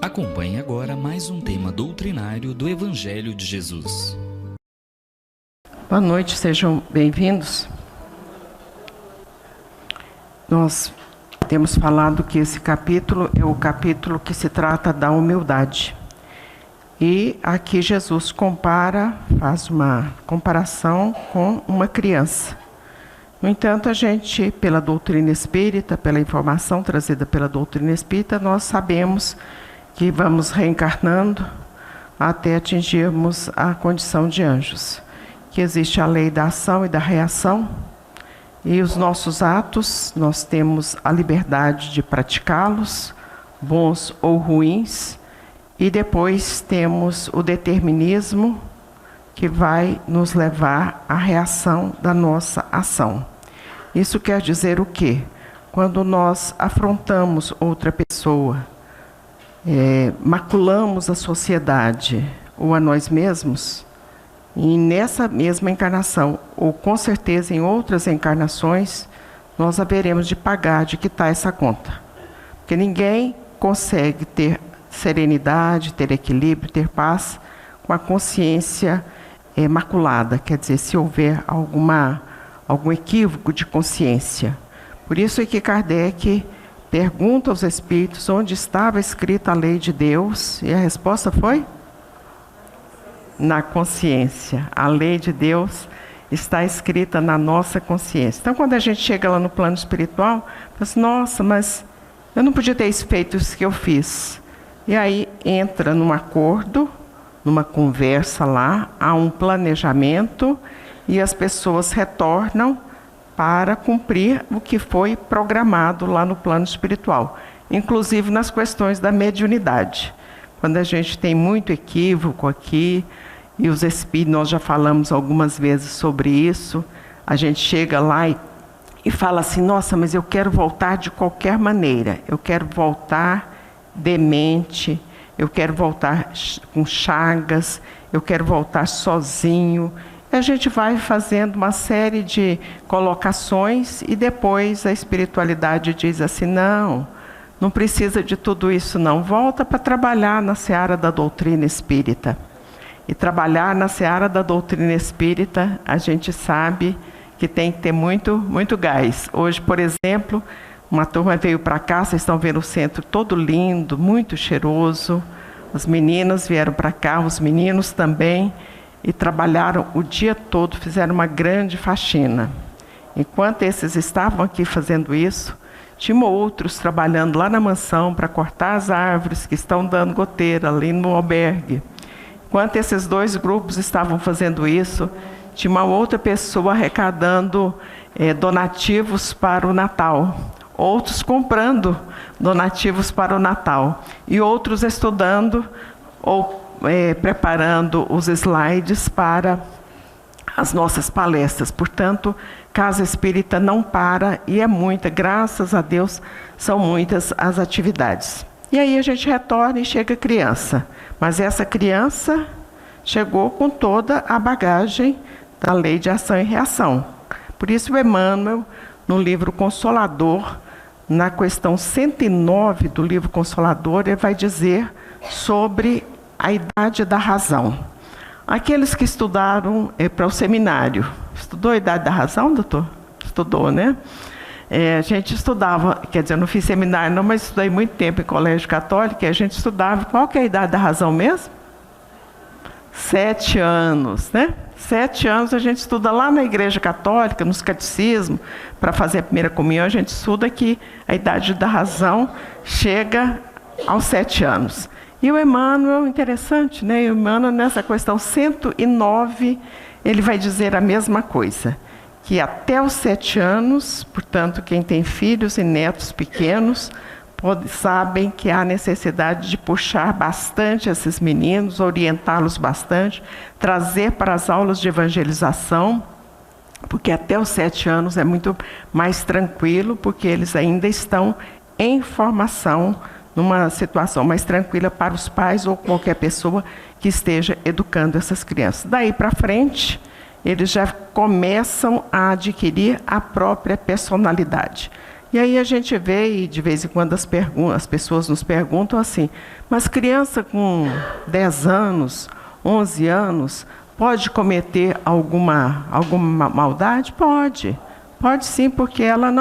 Acompanhe agora mais um tema doutrinário do Evangelho de Jesus. Boa noite, sejam bem-vindos. Nós temos falado que esse capítulo é o capítulo que se trata da humildade. E aqui Jesus faz uma comparação com uma criança. No entanto, a gente, pela doutrina espírita, pela informação trazida pela doutrina espírita, nós sabemos que vamos reencarnando até atingirmos a condição de anjos. Que existe a lei da ação e da reação, e os nossos atos, nós temos a liberdade de praticá-los, bons ou ruins, e depois temos o determinismo que vai nos levar à reação da nossa ação. Isso quer dizer o quê? Quando nós afrontamos outra pessoa, maculamos a sociedade ou a nós mesmos, e nessa mesma encarnação, ou com certeza em outras encarnações, nós haveremos de pagar, de quitar essa conta. Porque ninguém consegue ter serenidade, ter equilíbrio, ter paz com a consciência maculada. Quer dizer, se houver algum equívoco de consciência. Por isso é que Kardec pergunta aos espíritos onde estava escrita a lei de Deus, e a resposta foi? Na consciência. A lei de Deus está escrita na nossa consciência. Então, quando a gente chega lá no plano espiritual, fala assim, nossa, mas eu não podia ter feito isso que eu fiz. E aí entra num acordo, numa conversa lá, há um planejamento, e as pessoas retornam para cumprir o que foi programado lá no plano espiritual, inclusive nas questões da mediunidade. Quando a gente tem muito equívoco aqui, e os espíritos, nós já falamos algumas vezes sobre isso, a gente chega lá e fala assim, nossa, mas eu quero voltar de qualquer maneira, eu quero voltar demente, eu quero voltar com chagas, eu quero voltar sozinho. A gente vai fazendo uma série de colocações e depois a espiritualidade diz assim, não precisa de tudo isso não, volta para trabalhar na seara da doutrina espírita. E trabalhar na seara da doutrina espírita, a gente sabe que tem que ter muito gás. Hoje, por exemplo, uma turma veio para cá, vocês estão vendo o centro todo lindo, muito cheiroso. As meninas vieram para cá, os meninos também, e trabalharam o dia todo, fizeram uma grande faxina. Enquanto esses estavam aqui fazendo isso, tinham outros trabalhando lá na mansão para cortar as árvores que estão dando goteira ali no albergue. Enquanto esses dois grupos estavam fazendo isso, tinha uma outra pessoa arrecadando donativos para o Natal. Outros comprando donativos para o Natal. E outros estudando ou preparando os slides para as nossas palestras. Portanto, Casa Espírita não para e é muita, graças a Deus, são muitas as atividades. E aí a gente retorna e chega criança. Mas essa criança chegou com toda a bagagem da lei de ação e reação. Por isso o Emmanuel, no livro Consolador, na questão 109 do livro Consolador, ele vai dizer sobre a idade da razão. Aqueles que estudaram para o seminário. Estudou a idade da razão, doutor? Estudou, né? A gente estudava, quer dizer, eu não fiz seminário não, mas estudei muito tempo em colégio católico, e a gente estudava, qual que é a idade da razão mesmo? 7 anos, né? 7 anos a gente estuda lá na igreja católica, nos catecismos, para fazer a primeira comunhão, a gente estuda que a idade da razão chega aos 7 anos. E o Emmanuel, interessante, né? O Emmanuel, nessa questão 109, ele vai dizer a mesma coisa, que até os 7 anos, portanto, quem tem filhos e netos pequenos, sabem que há necessidade de puxar bastante esses meninos, orientá-los bastante, trazer para as aulas de evangelização, porque até os 7 anos é muito mais tranquilo, porque eles ainda estão em formação, numa situação mais tranquila para os pais ou qualquer pessoa que esteja educando essas crianças. Daí para frente, eles já começam a adquirir a própria personalidade. E aí a gente vê, e de vez em quando as pessoas nos perguntam assim, mas criança com 10 anos, 11 anos, pode cometer alguma maldade? Pode. Pode sim, porque ela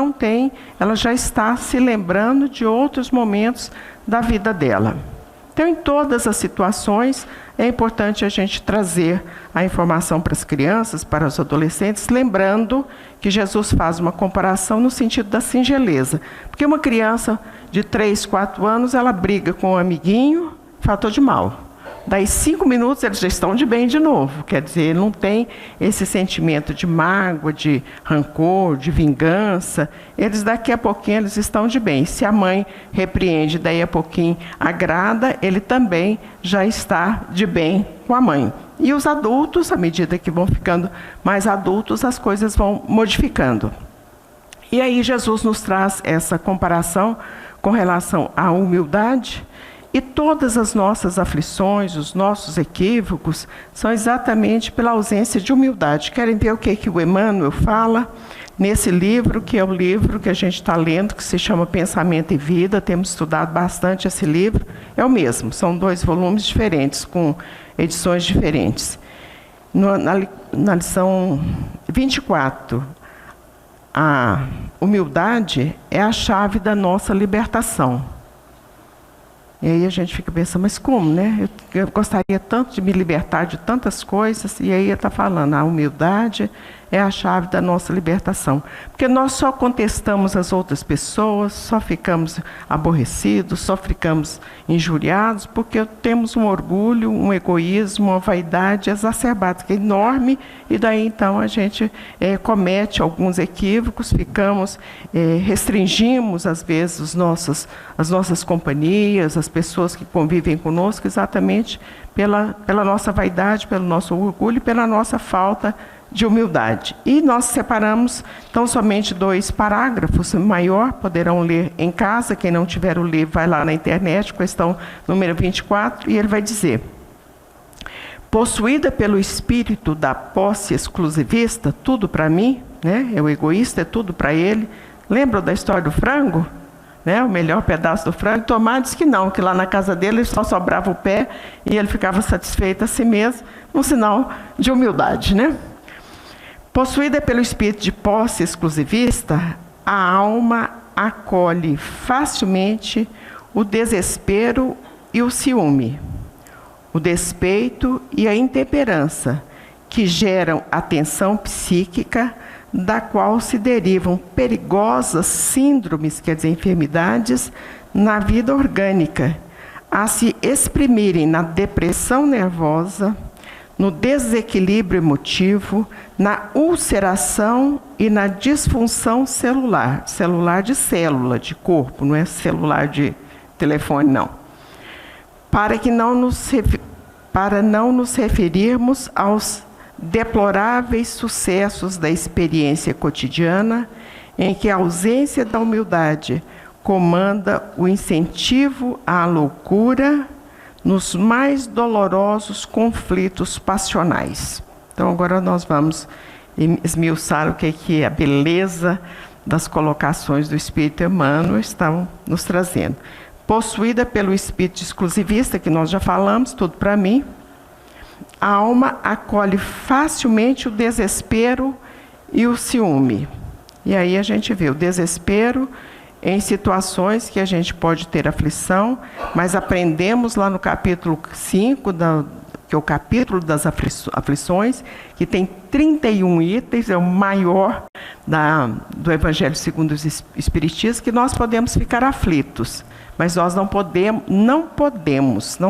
já está se lembrando de outros momentos da vida dela. Então, em todas as situações, é importante a gente trazer a informação para as crianças, para os adolescentes, lembrando que Jesus faz uma comparação no sentido da singeleza. Porque uma criança de 3, 4 anos, ela briga com um amiguinho, fator de mal. Daí 5 minutos eles já estão de bem de novo. Quer dizer, ele não tem esse sentimento de mágoa, de rancor, de vingança. Eles daqui a pouquinho eles estão de bem. Se a mãe repreende, daí a pouquinho agrada, ele também já está de bem com a mãe. E os adultos, à medida que vão ficando mais adultos, as coisas vão modificando. E aí Jesus nos traz essa comparação com relação à humildade. E todas as nossas aflições, os nossos equívocos, são exatamente pela ausência de humildade. Querem ver o que o Emmanuel fala nesse livro, que é o livro que a gente está lendo, que se chama Pensamento e Vida. Temos estudado bastante esse livro. É o mesmo, são 2 volumes diferentes, com edições diferentes. Na lição 24, a humildade é a chave da nossa libertação. E aí a gente fica pensando, mas como, né? Eu gostaria tanto de me libertar de tantas coisas, e aí ele está falando, a humildade é a chave da nossa libertação. Porque nós só contestamos as outras pessoas, só ficamos aborrecidos, só ficamos injuriados, porque temos um orgulho, um egoísmo, uma vaidade exacerbada, que é enorme, e daí então a gente comete alguns equívocos, restringimos às vezes as nossas companhias, as pessoas que convivem conosco, exatamente pela nossa vaidade, pelo nosso orgulho e pela nossa falta de humildade. E nós separamos então somente 2 parágrafos, maior, poderão ler em casa. Quem não tiver o livro, vai lá na internet, questão número 24, e ele vai dizer: possuída pelo espírito da posse exclusivista, tudo para mim, né? O egoísta é tudo para ele. Lembram da história do frango? Né? O melhor pedaço do frango? Tomás disse que não, que lá na casa dele só sobrava o pé e ele ficava satisfeito a si mesmo, um sinal de humildade, né? Possuída pelo espírito de posse exclusivista, a alma acolhe facilmente o desespero e o ciúme, o despeito e a intemperança, que geram a tensão psíquica, da qual se derivam perigosas síndromes, quer dizer, enfermidades, na vida orgânica, a se exprimirem na depressão nervosa, no desequilíbrio emotivo, na ulceração e na disfunção celular. Celular de célula, de corpo, não é celular de telefone, não. Para não nos referirmos aos deploráveis sucessos da experiência cotidiana, em que a ausência da humildade comanda o incentivo à loucura nos mais dolorosos conflitos passionais. Então, agora nós vamos esmiuçar o que a beleza das colocações do Espírito Emmanuel estão nos trazendo. Possuída pelo espírito exclusivista, que nós já falamos, tudo para mim, a alma acolhe facilmente o desespero e o ciúme. E aí a gente vê o desespero em situações que a gente pode ter aflição, mas aprendemos lá no capítulo 5, que é o capítulo das aflições, que tem 31 itens, é o maior do Evangelho segundo o Espiritismo, que nós podemos ficar aflitos, mas nós não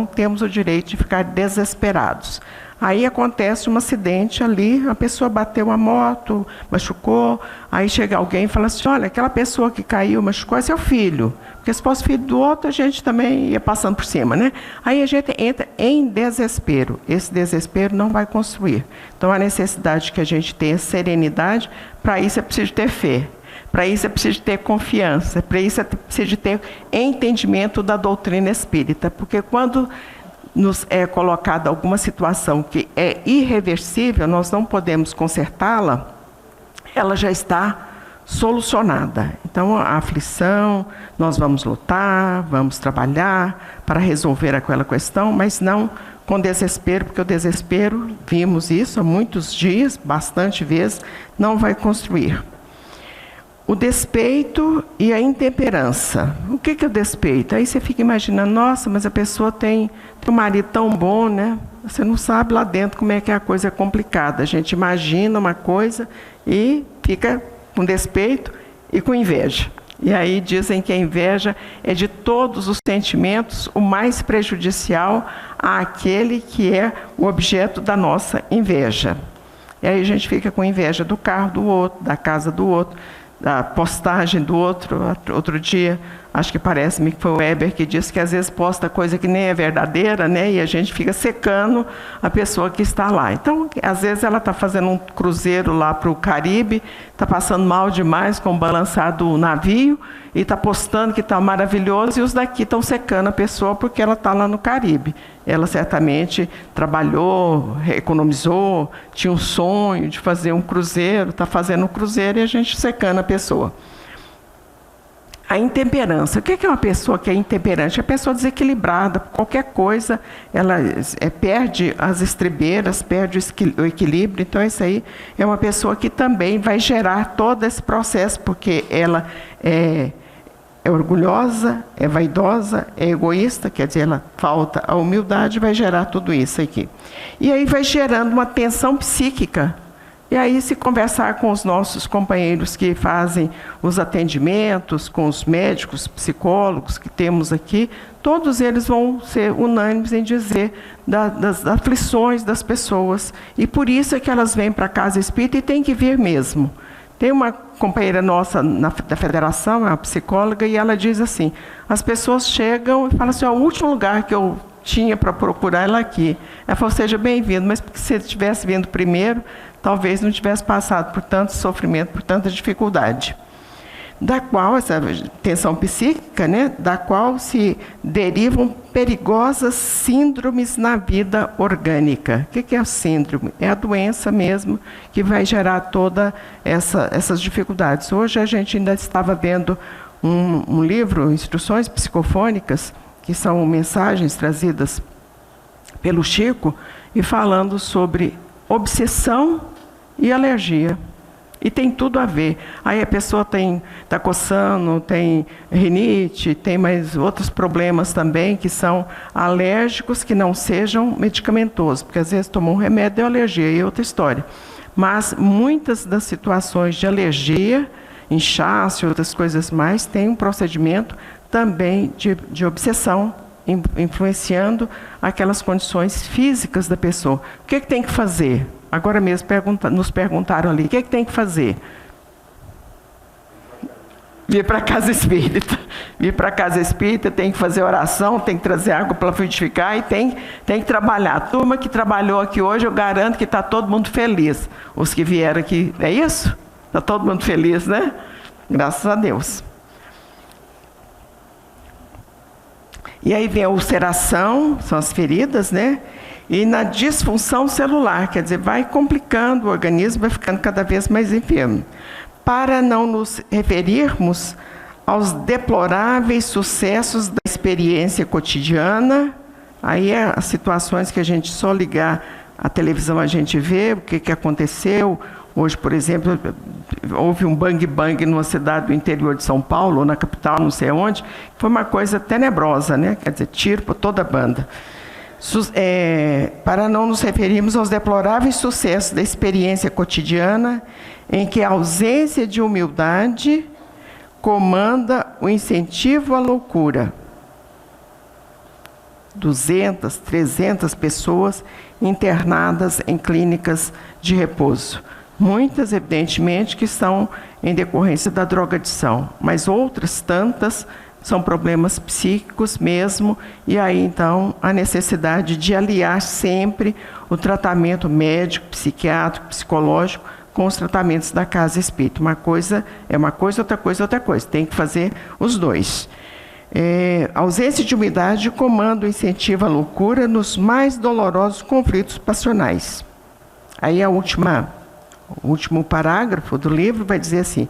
temos o direito de ficar desesperados. Aí acontece um acidente ali, a pessoa bateu a moto, machucou, aí chega alguém e fala assim, olha, aquela pessoa que caiu, machucou, é seu filho. Porque se fosse filho do outro, a gente também ia passando por cima, né? Aí a gente entra em desespero. Esse desespero não vai construir. Então, a necessidade que a gente tenha serenidade, para isso é preciso ter fé. Para isso é preciso ter confiança. Para isso é preciso ter entendimento da doutrina espírita. Porque quando nos é colocada alguma situação que é irreversível, nós não podemos consertá-la, ela já está solucionada. Então, a aflição, nós vamos lutar, vamos trabalhar para resolver aquela questão, mas não com desespero, porque o desespero, vimos isso há muitos dias, bastante vezes, não vai construir. O despeito e a intemperança. O que é o despeito? Aí você fica imaginando, nossa, mas a pessoa tem um marido tão bom, né? Você não sabe lá dentro como é que a coisa é complicada. A gente imagina uma coisa e fica com despeito e com inveja. E aí dizem que a inveja é de todos os sentimentos o mais prejudicial àquele que é o objeto da nossa inveja. E aí a gente fica com inveja do carro do outro, da casa do outro, da postagem do outro dia, acho que parece-me que foi o Weber que disse que às vezes posta coisa que nem é verdadeira, né? E a gente fica secando a pessoa que está lá. Então, às vezes ela está fazendo um cruzeiro lá para o Caribe, está passando mal demais com o balançar do navio, e está postando que está maravilhoso, e os daqui estão secando a pessoa porque ela está lá no Caribe. Ela certamente trabalhou, economizou, tinha um sonho de fazer um cruzeiro, está fazendo um cruzeiro e a gente secando a pessoa. A intemperança. O que é uma pessoa que é intemperante? É a pessoa desequilibrada. Qualquer coisa, ela perde as estribeiras, perde o equilíbrio. Então, isso aí é uma pessoa que também vai gerar todo esse processo, porque ela é orgulhosa, é vaidosa, é egoísta, quer dizer, ela falta a humildade, vai gerar tudo isso aqui. E aí vai gerando uma tensão psíquica. E aí, se conversar com os nossos companheiros que fazem os atendimentos, com os médicos, psicólogos que temos aqui, todos eles vão ser unânimes em dizer das aflições das pessoas. E por isso é que elas vêm para a Casa Espírita e tem que vir mesmo. Tem uma companheira nossa da federação, é uma psicóloga, e ela diz assim, as pessoas chegam e falam assim, o último lugar que eu tinha para procurar ela aqui. Ela falou, seja bem-vindo, mas se ele tivesse vindo primeiro, talvez não tivesse passado por tanto sofrimento, por tanta dificuldade. Da qual, essa tensão psíquica, né, da qual se derivam perigosas síndromes na vida orgânica. O que é a síndrome? É a doença mesmo que vai gerar todas essas dificuldades. Hoje a gente ainda estava vendo um livro, Instruções Psicofônicas, que são mensagens trazidas pelo Chico, e falando sobre obsessão e alergia. E tem tudo a ver. Aí a pessoa está coçando, tem rinite, tem mais outros problemas também que são alérgicos, que não sejam medicamentosos, porque às vezes tomou um remédio, deu alergia, e é outra história. Mas muitas das situações de alergia, inchaço e outras coisas mais, tem um procedimento também de obsessão, influenciando aquelas condições físicas da pessoa. O que tem que fazer? Agora mesmo nos perguntaram ali, o que tem que fazer? Vir para a Casa Espírita. Vir para a Casa Espírita, tem que fazer oração, tem que trazer água para fluidificar e tem que trabalhar. A turma que trabalhou aqui hoje, eu garanto que está todo mundo feliz. Os que vieram aqui, é isso? Está todo mundo feliz, né? Graças a Deus. E aí vem a ulceração, são as feridas, né? E na disfunção celular, quer dizer, vai complicando o organismo, vai ficando cada vez mais enfermo. Para não nos referirmos aos deploráveis sucessos da experiência cotidiana, aí é as situações que a gente só ligar a televisão a gente vê, o que aconteceu. Hoje, por exemplo, houve um bang-bang numa cidade do interior de São Paulo, ou na capital, não sei onde, foi uma coisa tenebrosa, né? Quer dizer, tiro por toda a banda. Para não nos referirmos aos deploráveis sucessos da experiência cotidiana, em que a ausência de humildade comanda o incentivo à loucura. 200, 300 pessoas internadas em clínicas de repouso. Muitas, evidentemente, que são em decorrência da drogadição, mas outras tantas são problemas psíquicos mesmo, e aí, então, a necessidade de aliar sempre o tratamento médico, psiquiátrico, psicológico, com os tratamentos da Casa Espírita. Uma coisa é uma coisa, outra coisa é outra coisa. Tem que fazer os dois. Ausência de humildade comanda o incentivo à loucura nos mais dolorosos conflitos passionais. Aí o último parágrafo do livro vai dizer assim: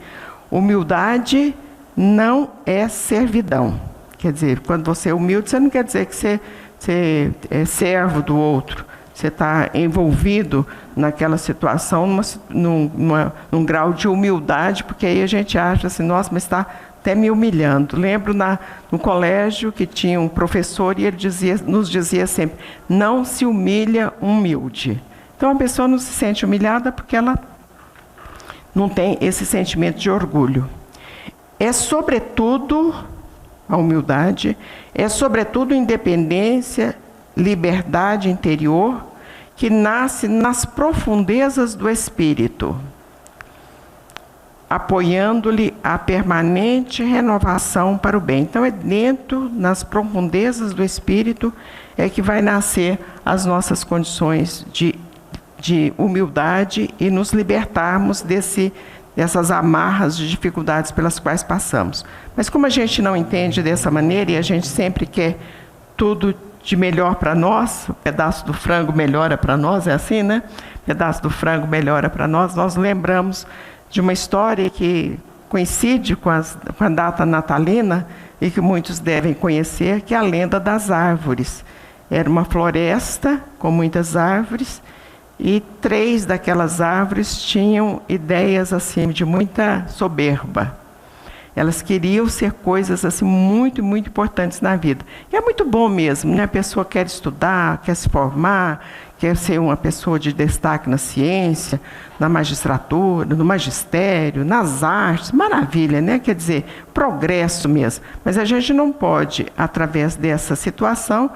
Humildade não é servidão. Quer dizer, quando você é humilde, você não quer dizer que você servo do outro. Você está envolvido naquela situação num grau de humildade, porque aí a gente acha assim, nossa, mas está até me humilhando. Lembro no colégio que tinha um professor e ele nos dizia sempre, não se humilha humilde. Então a pessoa não se sente humilhada porque ela não tem esse sentimento de orgulho. É sobretudo, a humildade, é sobretudo independência, liberdade interior, que nasce nas profundezas do espírito, apoiando-lhe a permanente renovação para o bem. Então é dentro, nas profundezas do espírito, é que vai nascer as nossas condições de humildade e nos libertarmos dessas amarras de dificuldades pelas quais passamos. Mas como a gente não entende dessa maneira e a gente sempre quer tudo de melhor para nós, o pedaço do frango melhora para nós, é assim, né? O pedaço do frango melhora para nós. Nós lembramos de uma história que coincide com a data natalina e que muitos devem conhecer, que é a lenda das árvores. Era uma floresta com muitas árvores e 3 daquelas árvores tinham ideias assim de muita soberba. Elas queriam ser coisas assim muito, muito importantes na vida. E é muito bom mesmo, né? A pessoa quer estudar, quer se formar, quer ser uma pessoa de destaque na ciência, na magistratura, no magistério, nas artes. Maravilha, né? Quer dizer, progresso mesmo. Mas a gente não pode, através dessa situação,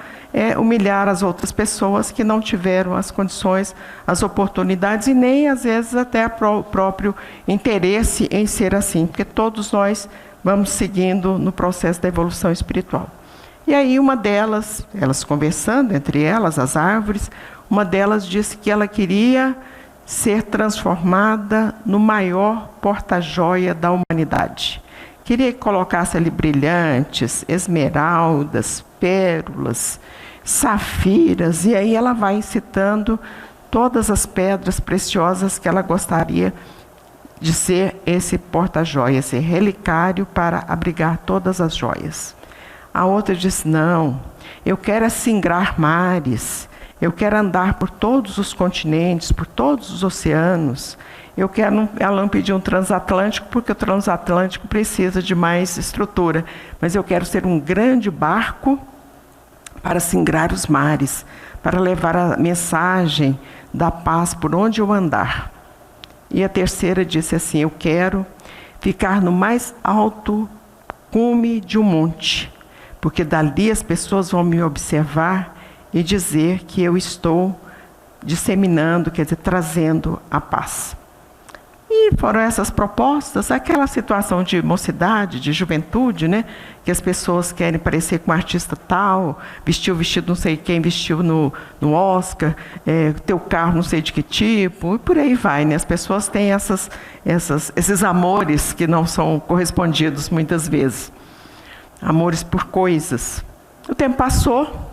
humilhar as outras pessoas que não tiveram as condições, as oportunidades e nem, às vezes, até o próprio interesse em ser assim, porque todos nós vamos seguindo no processo da evolução espiritual. E aí uma delas, elas conversando entre elas, as árvores, uma delas disse que ela queria ser transformada no maior porta-joia da humanidade. Queria que colocasse ali brilhantes, esmeraldas, pérolas, safiras, e aí ela vai citando todas as pedras preciosas que ela gostaria de ser esse porta-joia, esse relicário para abrigar todas as joias. A outra disse, não, eu quero singrar mares, eu quero andar por todos os continentes, por todos os oceanos. Ela não pediu um transatlântico, porque o transatlântico precisa de mais estrutura, mas eu quero ser um grande barco para singrar os mares, para levar a mensagem da paz por onde eu andar. E a terceira disse assim, eu quero ficar no mais alto cume de um monte, porque dali as pessoas vão me observar e dizer que eu estou disseminando, quer dizer, trazendo a paz. E foram essas propostas, aquela situação de mocidade, de juventude, né? Que as pessoas querem parecer com um artista tal, vestiu o vestido não sei quem, vestiu no Oscar, teu carro não sei de que tipo, e por aí vai, né? As pessoas têm esses amores que não são correspondidos muitas vezes. Amores por coisas. O tempo passou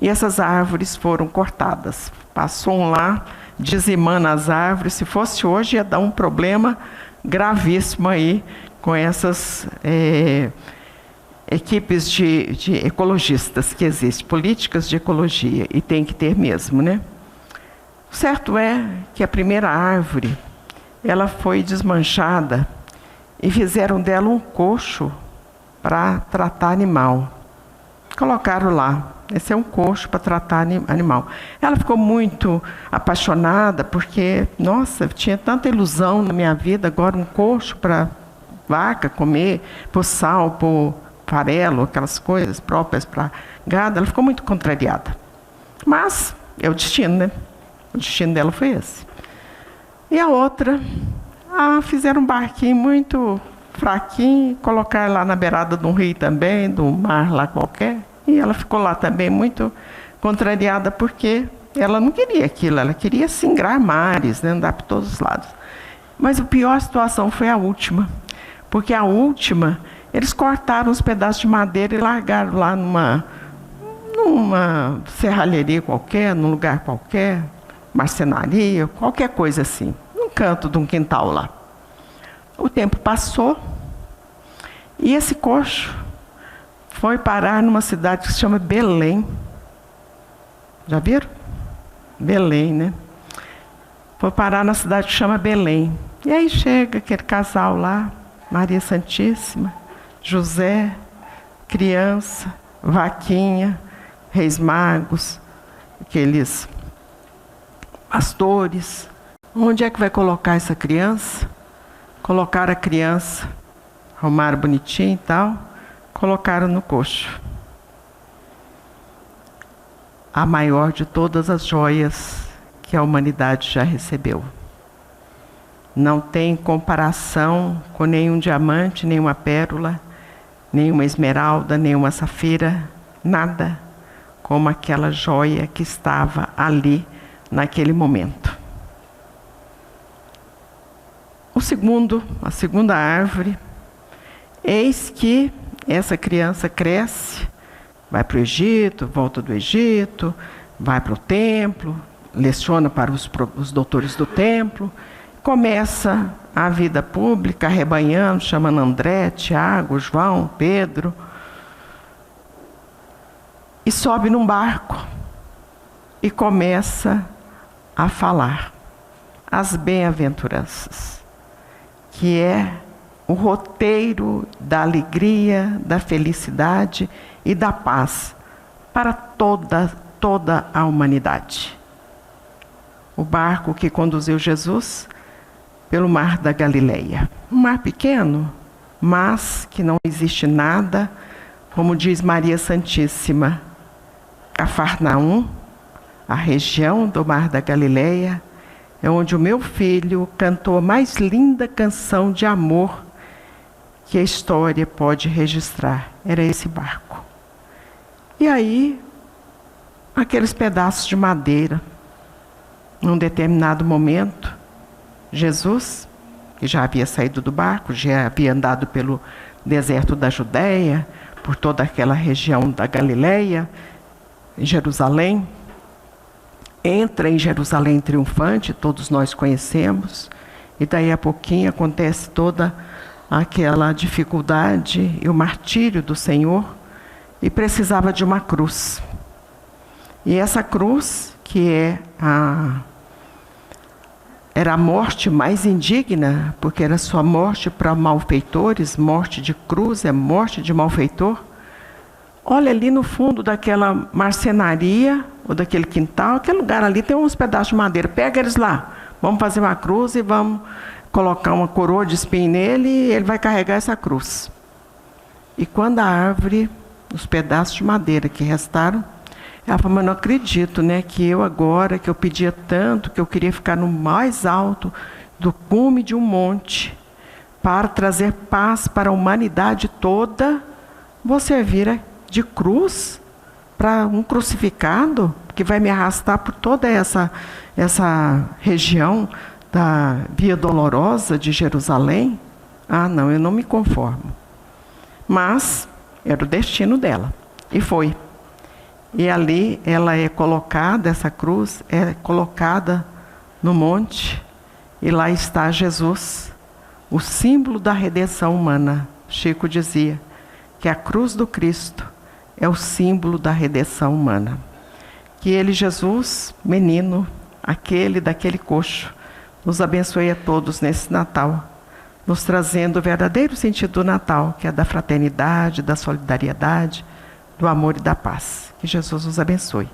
e essas árvores foram cortadas. Passou um lá, dizimando as árvores. Se fosse hoje, ia dar um problema gravíssimo aí com essas equipes de ecologistas que existem, políticas de ecologia, e tem que ter mesmo, né? O certo é que a primeira árvore, ela foi desmanchada e fizeram dela um coxo para tratar animal. Colocaram lá. Esse é um coxo para tratar animal. Ela ficou muito apaixonada, porque, nossa, tinha tanta ilusão na minha vida, agora um coxo para vaca comer, por sal, por farelo, aquelas coisas próprias para gado. Ela ficou muito contrariada. Mas é o destino, né? O destino dela foi esse. E a outra, fizeram um barquinho muito fraquinho, colocaram lá na beirada de um rio também, de um mar lá qualquer. E ela ficou lá também muito contrariada, porque ela não queria aquilo, ela queria singrar mares, né, andar por todos os lados. Mas a pior situação foi a última, porque a última, eles cortaram os pedaços de madeira e largaram lá numa serralheria qualquer, num lugar qualquer, marcenaria, qualquer coisa assim, num canto de um quintal lá. O tempo passou e esse coxo foi parar numa cidade que se chama Belém. Já viram? Belém, né? Foi parar na cidade que chama Belém. E aí chega aquele casal lá, Maria Santíssima, José, criança, vaquinha, reis magos, aqueles pastores. Onde é que vai colocar essa criança? Colocaram a criança, arrumaram bonitinho e tal, colocaram no coxo. A maior de todas as joias que a humanidade já recebeu. Não tem comparação com nenhum diamante, nenhuma pérola, nenhuma esmeralda, nenhuma safira, nada como aquela joia que estava ali naquele momento. A segunda árvore, eis que essa criança cresce, vai para o Egito, volta do Egito, vai para o templo, leciona para os doutores do templo, começa a vida pública, arrebanhando, chamando André, Tiago, João, Pedro, e sobe num barco e começa a falar as bem-aventuranças, que é o roteiro da alegria, da felicidade e da paz para toda a humanidade. O barco que conduziu Jesus pelo mar da Galileia. Um mar pequeno, mas que não existe nada, como diz Maria Santíssima, Cafarnaum, a região do mar da Galileia, é onde o meu filho cantou a mais linda canção de amor que a história pode registrar. Era esse barco. E aí, aqueles pedaços de madeira, num determinado momento, Jesus, que já havia saído do barco, já havia andado pelo deserto da Judéia, por toda aquela região da Galileia, em Jerusalém, entra em Jerusalém triunfante, todos nós conhecemos, e daí a pouquinho acontece toda aquela dificuldade e o martírio do Senhor, e precisava de uma cruz. E essa cruz, que era a morte mais indigna, porque era só morte para malfeitores, morte de cruz é morte de malfeitor. Olha ali no fundo daquela marcenaria, ou daquele quintal, aquele lugar ali tem uns pedaços de madeira, pega eles lá, vamos fazer uma cruz e vamos colocar uma coroa de espinho nele e ele vai carregar essa cruz. E quando a árvore, os pedaços de madeira que restaram, ela falou, mas não acredito, né, que eu agora, que eu pedia tanto, que eu queria ficar no mais alto do cume de um monte, para trazer paz para a humanidade toda, vou servir de cruz para um crucificado que vai me arrastar por toda essa região da Via Dolorosa de Jerusalém? Ah, não, eu não me conformo. Mas era o destino dela. E foi. E ali ela é colocada, essa cruz é colocada no monte, e lá está Jesus, o símbolo da redenção humana. Chico dizia que a cruz do Cristo é o símbolo da redenção humana. Que ele, Jesus, menino, daquele coxo, nos abençoe a todos nesse Natal, nos trazendo o verdadeiro sentido do Natal, que é da fraternidade, da solidariedade, do amor e da paz. Que Jesus nos abençoe.